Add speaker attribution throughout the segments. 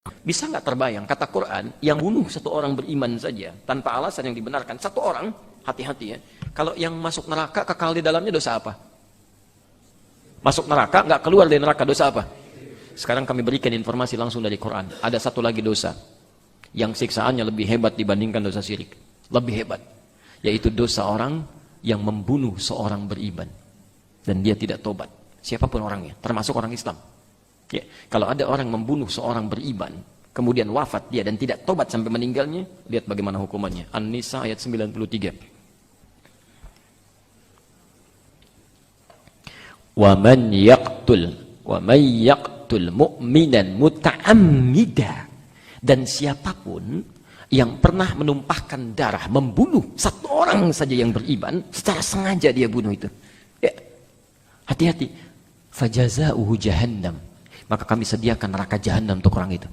Speaker 1: Bisa nggak terbayang kata Quran yang bunuh satu orang beriman saja tanpa alasan yang dibenarkan, satu orang, hati-hati ya. Kalau yang masuk neraka kekal di dalamnya dosa apa? Masuk neraka nggak keluar dari neraka dosa apa? Sekarang kami berikan informasi langsung dari Quran. Ada satu lagi dosa yang siksaannya lebih hebat dibandingkan dosa syirik, lebih hebat, yaitu dosa orang yang membunuh seorang beriman dan dia tidak tobat, siapapun orangnya, termasuk orang Islam. Ya, kalau ada orang membunuh seorang beriman, kemudian wafat dia dan tidak tobat sampai meninggalnya, lihat bagaimana hukumannya. An-Nisa ayat 93. Wa man yaqtul mu'minan muta'ammida, dan siapapun yang pernah menumpahkan darah, membunuh satu orang saja yang beriman, secara sengaja dia bunuh itu. Ya, hati-hati. Fajaza'uhu jahannam, maka kami sediakan neraka jahanam untuk orang itu.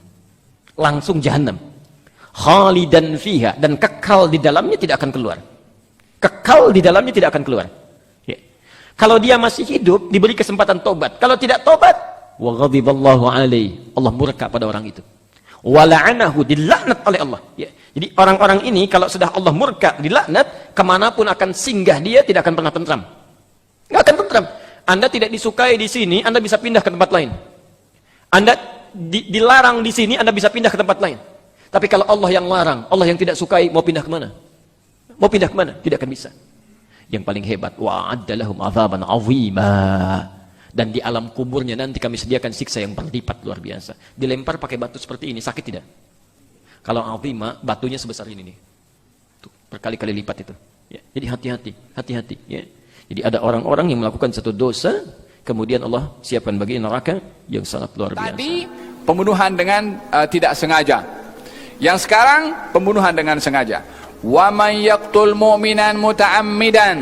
Speaker 1: Langsung jahanam. Khalidan fiha, dan kekal di dalamnya, tidak akan keluar. Kekal di dalamnya, tidak akan keluar. Ya. Kalau dia masih hidup, diberi kesempatan tobat. Kalau tidak tobat, wa ghadiballahu alaihi, Allah murka pada orang itu. Wa la'anahu, dilaknat oleh Allah. Ya. Jadi orang-orang ini kalau sudah Allah murka, dilaknat, kemanapun akan singgah dia, tidak akan pernah tentram. Nggak akan tentram. Anda tidak disukai di sini, Anda bisa pindah ke tempat lain. Anda dilarang di sini, Anda bisa pindah ke tempat lain. Tapi kalau Allah yang larang, Allah yang tidak sukai, mau pindah ke mana? Mau pindah ke mana? Tidak akan bisa. Yang paling hebat, wa'adda lahum azaban 'azima. Dan di alam kuburnya nanti kami sediakan siksa yang berlipat luar biasa. Dilempar pakai batu seperti ini, sakit tidak? Kalau 'azima, batunya sebesar ini nih. Tuh, berkali-kali lipat itu. Ya, jadi hati-hati, hati-hati. Ya. Jadi ada orang-orang yang melakukan satu dosa, kemudian Allah siapkan bagi neraka yang sangat luar biasa.
Speaker 2: Tadi pembunuhan dengan tidak sengaja. Yang sekarang pembunuhan dengan sengaja. Wa may yaqtul mu'minan muta'ammidan.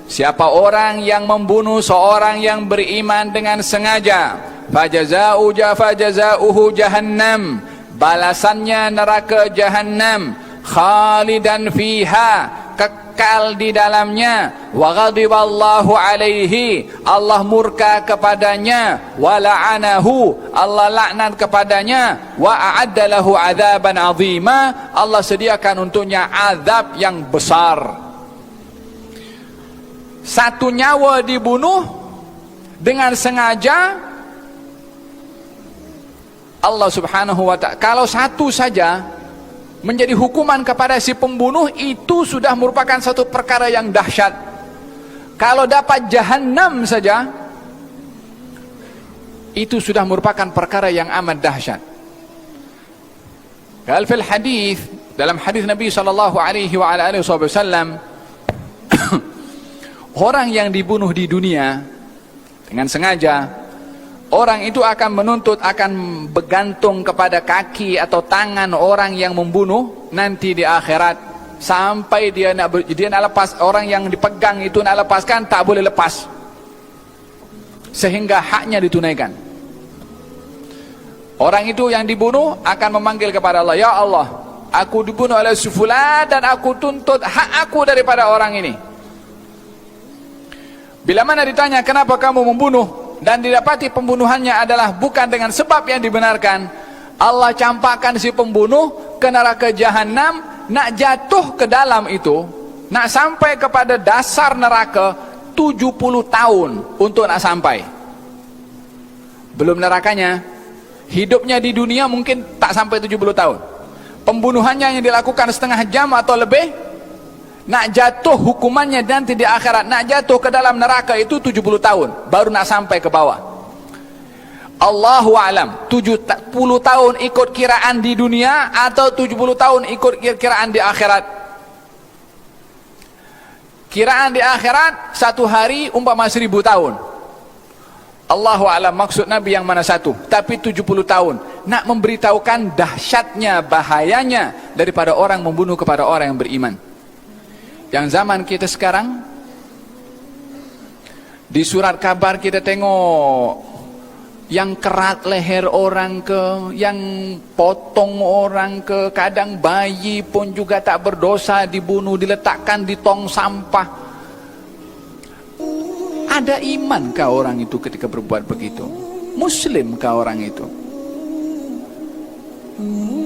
Speaker 2: Siapa orang yang membunuh seorang yang beriman dengan sengaja, fajaza'uhu jahannam, balasannya neraka jahannam, khalidan fiha, kekal di dalamnya, wa ghadiballahu alaihi, Allah murka kepadanya, wa la'anahu, Allah laknat kepadanya, wa a'adda lahu adzaban 'azima, Allah sediakan untuknya azab yang besar. Satu nyawa dibunuh dengan sengaja, Allah subhanahu wa ta'ala, kalau satu saja menjadi hukuman kepada si pembunuh, itu sudah merupakan satu perkara yang dahsyat. Kalau dapat jahanam saja, itu sudah merupakan perkara yang amat dahsyat. Qal fil hadis, dalam hadis Nabi sallallahu alaihi wa ala alihi wasallam, orang yang dibunuh di dunia dengan sengaja, orang itu akan menuntut, akan bergantung kepada kaki atau tangan orang yang membunuh nanti di akhirat, sampai dia nak lepas. Orang yang dipegang itu nak lepaskan, tak boleh lepas sehingga haknya ditunaikan. Orang itu yang dibunuh akan memanggil kepada Allah, ya Allah, aku dibunuh oleh si fulan dan aku tuntut hak aku daripada orang ini. Bila mana ditanya kenapa kamu membunuh, dan didapati pembunuhannya adalah bukan dengan sebab yang dibenarkan, Allah campakkan si pembunuh ke neraka jahanam, nak jatuh ke dalam itu, nak sampai kepada dasar neraka 70 tahun untuk nak sampai. Belum nerakanya, hidupnya di dunia mungkin tak sampai 70 tahun. Pembunuhannya yang dilakukan setengah jam atau lebih, nak jatuh hukumannya nanti di akhirat, nak jatuh ke dalam neraka itu 70 tahun baru nak sampai ke bawah. Allahu alam, 70 tahun ikut kiraan di dunia atau 70 tahun ikut kiraan di akhirat. Kiraan di akhirat satu hari umpama 1000 tahun. Allahu alam maksud Nabi yang mana satu, tapi 70 tahun nak memberitahukan dahsyatnya, bahayanya daripada orang membunuh kepada orang yang beriman. Yang zaman kita sekarang, di surat kabar kita tengok yang kerat leher orang ke, yang potong orang ke, kadang bayi pun juga tak berdosa dibunuh, diletakkan di tong sampah. Ada imankah orang itu ketika berbuat begitu? Muslimkah orang itu?
Speaker 3: Mm-hmm.